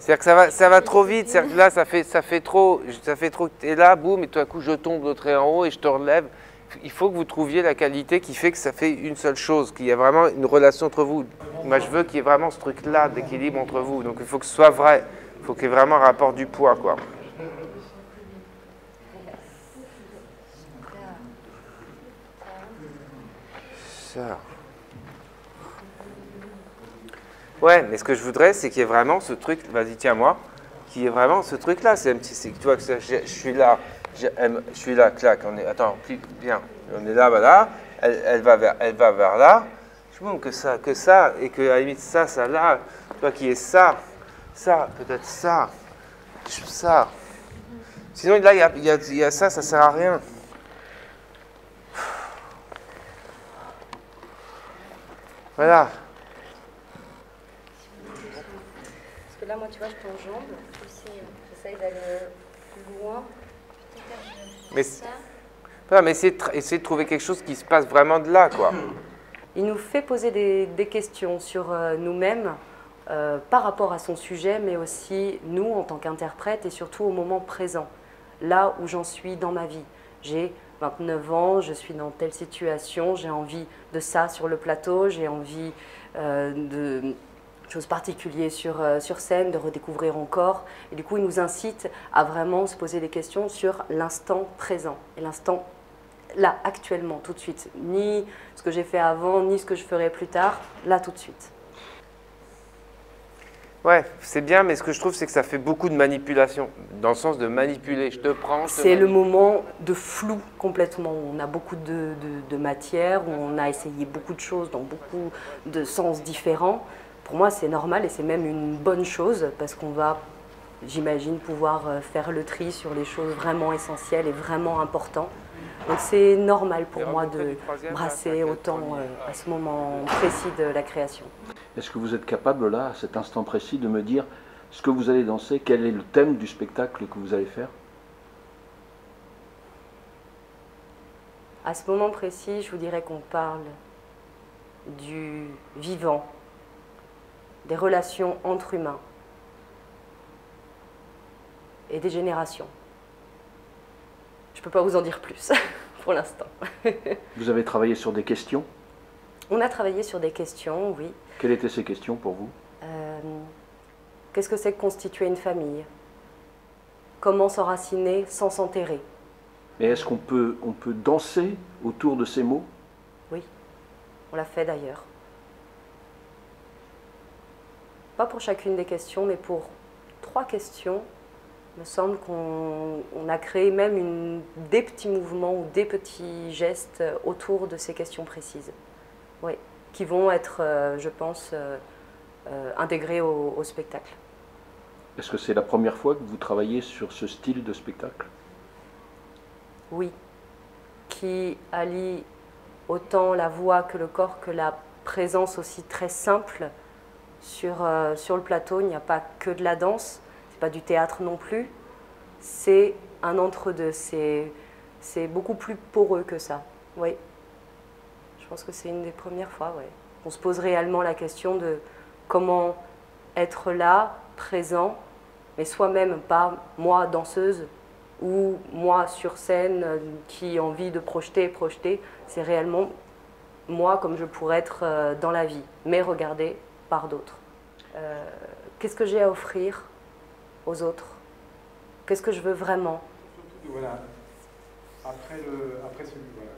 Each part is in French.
C'est-à-dire que ça va trop vite, c'est-à-dire que là, ça fait trop, tu es là, boum, et tout à coup, je tombe de trait en haut et je te relève. Il faut que vous trouviez la qualité qui fait que ça fait une seule chose, qu'il y a vraiment une relation entre vous. Moi, je veux qu'il y ait vraiment ce truc-là d'équilibre entre vous. Donc, il faut que ce soit vrai. Il faut qu'il y ait vraiment un rapport du poids, quoi. Ça. Ouais, mais ce que je voudrais, c'est qu'il y ait vraiment ce truc, vas-y, tiens-moi, qu'il y ait vraiment ce truc-là. C'est que tu vois que je suis là, clac, attends, bien, on est là, voilà, elle va vers là. Je veux que ça, et que à la limite ça, là, tu vois qu'il y ait ça, peut-être ça. Sinon, là, il y a ça sert à rien. Voilà. Parce que là, moi, tu vois, je t'enjambe, j'essaye d'aller plus loin. Mais essayer de trouver quelque chose qui se passe vraiment de là, quoi. Il nous fait poser des questions sur nous-mêmes par rapport à son sujet, mais aussi nous en tant qu'interprète et surtout au moment présent, là où j'en suis dans ma vie. J'ai 29 ans, je suis dans telle situation, j'ai envie de ça sur le plateau, j'ai envie de choses particulières sur scène, de redécouvrir encore. Et du coup, il nous incite à vraiment se poser des questions sur l'instant présent et l'instant là, actuellement, tout de suite. Ni ce que j'ai fait avant, ni ce que je ferai plus tard, là, tout de suite. Ouais, c'est bien, mais ce que je trouve, c'est que ça fait beaucoup de manipulation, dans le sens de manipuler. Je te prends, c'est le moment de flou complètement. On a beaucoup de matière, on a essayé beaucoup de choses dans beaucoup de sens différents. Pour moi, c'est normal et c'est même une bonne chose parce qu'on va, j'imagine, pouvoir faire le tri sur les choses vraiment essentielles et vraiment importantes. Donc c'est normal pour moi de brasser autant à ce moment précis de la création. Est-ce que vous êtes capable, là, à cet instant précis, de me dire ce que vous allez danser, quel est le thème du spectacle que vous allez faire? À ce moment précis, je vous dirais qu'on parle du vivant, des relations entre humains et des générations. Je ne peux pas vous en dire plus pour l'instant. Vous avez travaillé sur des questions? On a travaillé sur des questions, oui. Quelles étaient ces questions pour vous? Qu'est-ce que c'est que constituer une famille? Comment s'enraciner sans s'enterrer? Et est-ce qu'on peut danser autour de ces mots? Oui, on l'a fait d'ailleurs. Pas pour chacune des questions, mais pour 3 questions. Il me semble qu'on a créé même des petits mouvements ou des petits gestes autour de ces questions précises. Oui, qui vont être, je pense, intégrés au spectacle. Est-ce que c'est la première fois que vous travaillez sur ce style de spectacle? Oui, qui allie autant la voix que le corps, que la présence aussi très simple sur le plateau. Il n'y a pas que de la danse, c'est pas du théâtre non plus, c'est un entre-deux, c'est beaucoup plus poreux que ça, oui. Je pense que c'est une des premières fois, oui. On se pose réellement la question de comment être là, présent, mais soi-même, pas moi danseuse ou moi sur scène qui a envie de projeter, c'est réellement moi comme je pourrais être dans la vie, mais regardée par d'autres. Qu'est-ce que j'ai à offrir aux autres? Qu'est-ce que je veux vraiment? Voilà. Après celui, voilà,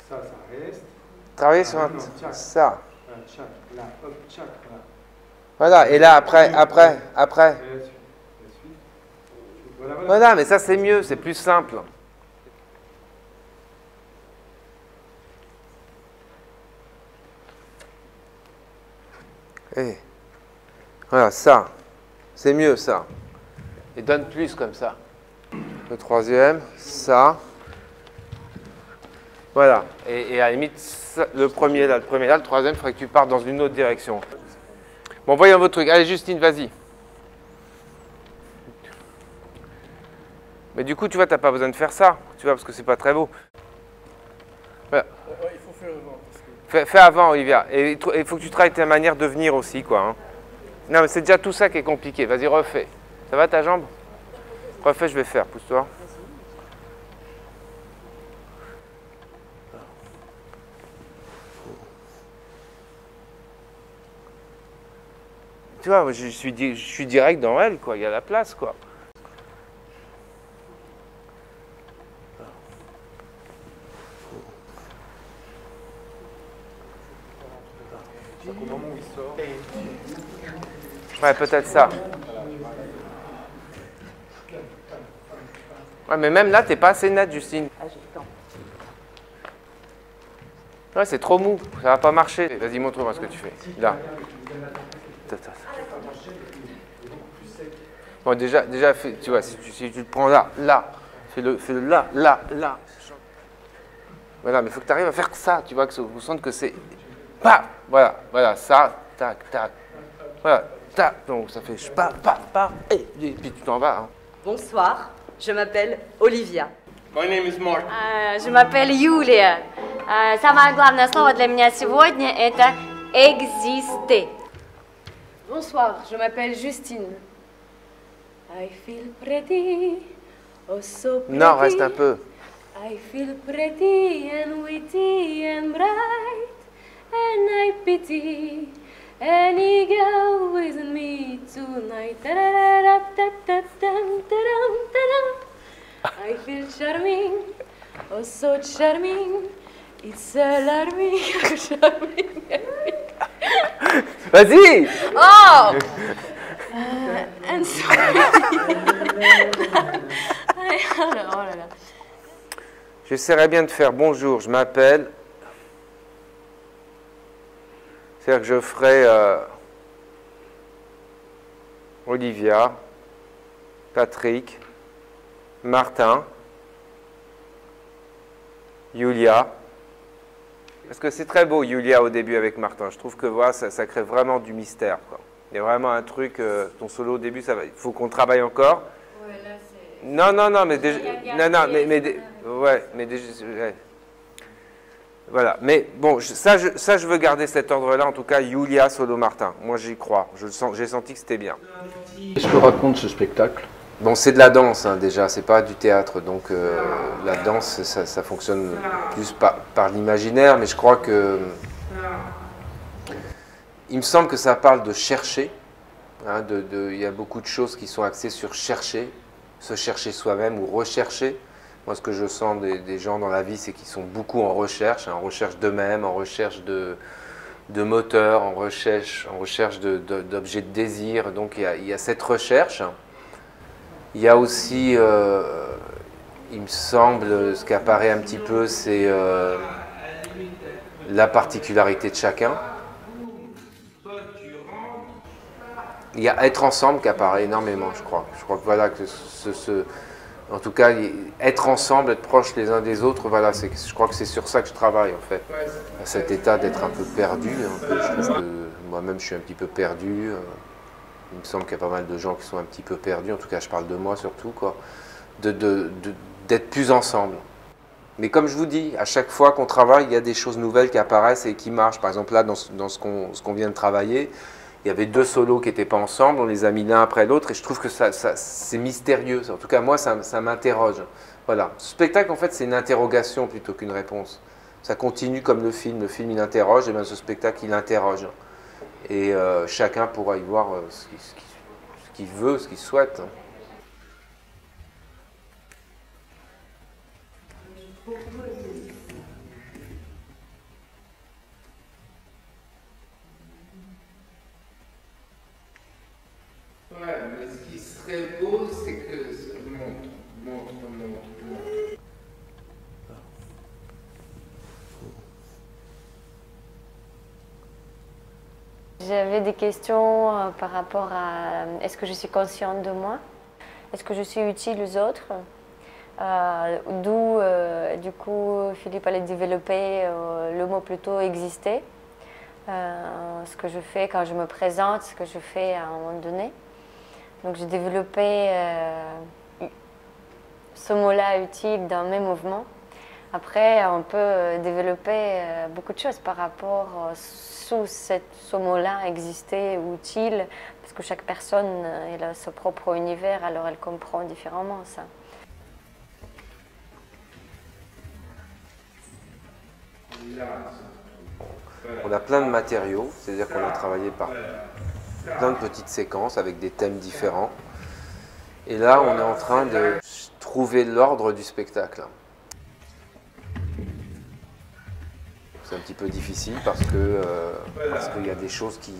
ça reste. Travailler sur ça. Tchac, là, hop, tchac, là. Voilà, et là, après. Voilà, mais ça, c'est mieux, c'est plus simple. Et voilà, ça. C'est mieux, ça. Et donne plus comme ça. Le troisième, ça. Voilà. Et à la limite, ça, le premier là, le troisième, il faudrait que tu partes dans une autre direction. Bon, voyons votre truc. Allez, Justine, vas-y. Mais du coup, tu vois, tu n'as pas besoin de faire ça, tu vois, parce que c'est pas très beau. Voilà. Il faut faire avant. Fais avant, Olivia. Et il faut que tu travailles ta manière de venir aussi, quoi. Hein. Non, mais c'est déjà tout ça qui est compliqué. Vas-y, refais. Ça va ta jambe? Refais, je vais faire. Pousse-toi. Tu vois, je suis direct dans elle, quoi. Il y a la place, quoi. Donc au moment où il sort, Ouais, peut-être ça. Ouais, mais même là, t'es pas assez net, Justine. Ah, j'ai le temps. Ouais, c'est trop mou. Ça va pas marcher. Vas-y, montre-moi ce que tu fais. Là. Bon, déjà tu vois, si tu le prends là, fais-le là. Voilà, mais il faut que tu arrives à faire ça, tu vois, que vous sentez que c'est... Paf, voilà, ça, tac, voilà, tac, donc ça fait et puis tu t'en vas. Hein. Bonsoir, je m'appelle Olivia. My name is Mark. Je m'appelle Юлия. Самое главное слово для меня сегодня – это «exister». Bonsoir, je m'appelle Justine. I feel pretty, oh so pretty. Non, reste un peu. I feel pretty and witty and bright, and I pity any girl with me tonight. I feel charming, oh so charming, it's alarming, charming. Vas-y. Oh! And sorry. Oh là là. J'essaierai bien de faire bonjour, je m'appelle. C'est-à-dire que je ferai Olivia, Patrick, Martin, Yulia. Parce que c'est très beau, Yulia, au début avec Martin. Je trouve que voilà, ça crée vraiment du mystère, quoi. Il y a vraiment un truc, ton solo au début, il faut qu'on travaille encore. Ouais, là, c'est... Non, mais déjà... Ouais. Voilà, mais bon, ça, je veux garder cet ordre-là, en tout cas, Yulia, solo, Martin. Moi, j'y crois. J'ai senti que c'était bien. Qu'est-ce que raconte ce spectacle? Bon, c'est de la danse, hein, déjà, c'est pas du théâtre, donc la danse, ça fonctionne plus par l'imaginaire, mais je crois que... Il me semble que ça parle de chercher, hein, il y a beaucoup de choses qui sont axées sur chercher, se chercher soi-même ou rechercher. Moi, ce que je sens des gens dans la vie, c'est qu'ils sont beaucoup en recherche d'eux-mêmes, en recherche de moteurs, en recherche d'objets de désir, donc il y a cette recherche. Il y a aussi, il me semble, ce qui apparaît un petit peu, c'est la particularité de chacun. Il y a être ensemble qui apparaît énormément, je crois. Je crois que voilà, que en tout cas, être ensemble, être proches les uns des autres, voilà, je crois que c'est sur ça que je travaille en fait. À cet état d'être un peu perdu, je trouve que moi-même je suis un petit peu perdu. Il me semble qu'il y a pas mal de gens qui sont un petit peu perdus, en tout cas je parle de moi surtout, quoi. D'être plus ensemble. Mais comme je vous dis, à chaque fois qu'on travaille, il y a des choses nouvelles qui apparaissent et qui marchent. Par exemple là, dans ce qu'on vient de travailler, il y avait 2 solos qui n'étaient pas ensemble, on les a mis l'un après l'autre et je trouve que c'est mystérieux. En tout cas, moi, ça m'interroge. Voilà. Ce spectacle, en fait, c'est une interrogation plutôt qu'une réponse. Ça continue comme le film. Le film, il interroge, et bien ce spectacle, il interroge. Et chacun pourra y voir ce qu'il veut, ce qu'il souhaite. Ouais, mais ce qui serait beau, c'est que... Montre. J'avais des questions par rapport à est-ce que je suis consciente de moi? Est-ce que je suis utile aux autres? D'où, du coup, Philippe allait développer le mot plutôt exister. Ce que je fais quand je me présente, ce que je fais à un moment donné. Donc j'ai développé ce mot-là utile dans mes mouvements. Après, on peut développer beaucoup de choses par rapport sous ce mot-là, exister ou utile, parce que chaque personne elle a son propre univers, alors elle comprend différemment ça. On a plein de matériaux, c'est-à-dire qu'on a travaillé par plein de petites séquences avec des thèmes différents. Et là, on est en train de trouver l'ordre du spectacle. C'est un petit peu difficile parce qu'il y a des choses qui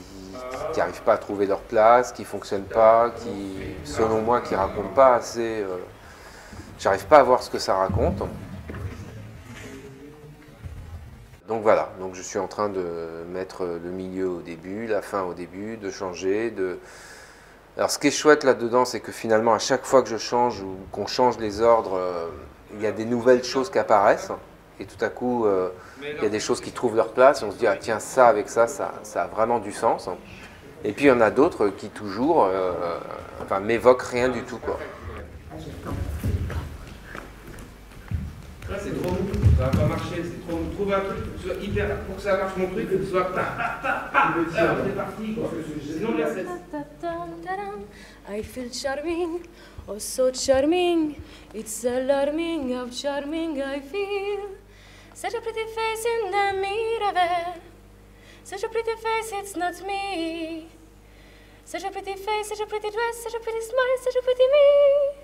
n'arrivent pas à trouver leur place, qui ne fonctionnent pas, qui, selon moi, qui ne racontent pas assez. J'arrive pas à voir ce que ça raconte. Donc voilà, donc je suis en train de mettre le milieu au début, la fin au début, de changer. Alors ce qui est chouette là-dedans, c'est que finalement, à chaque fois que je change ou qu'on change les ordres, il y a des nouvelles choses qui apparaissent. Et tout à coup, il y a des choses qui trouvent leur place. Et on se dit, ah tiens, ça avec ça a vraiment du sens. Et puis il y en a d'autres qui toujours m'évoquent rien du tout, quoi. Là, c'est trop mou, ça va pas marcher, c'est trop mou. Trouve un truc pour que ça marche mon truc, que ce soit c'est parti, quoi. Sinon, là, c'est... I feel charming, oh so charming. It's alarming how charming I feel. Such a pretty face in the mirror. Such a pretty face, it's not me. Such a pretty face, such a pretty dress, such a pretty smile, such a pretty me.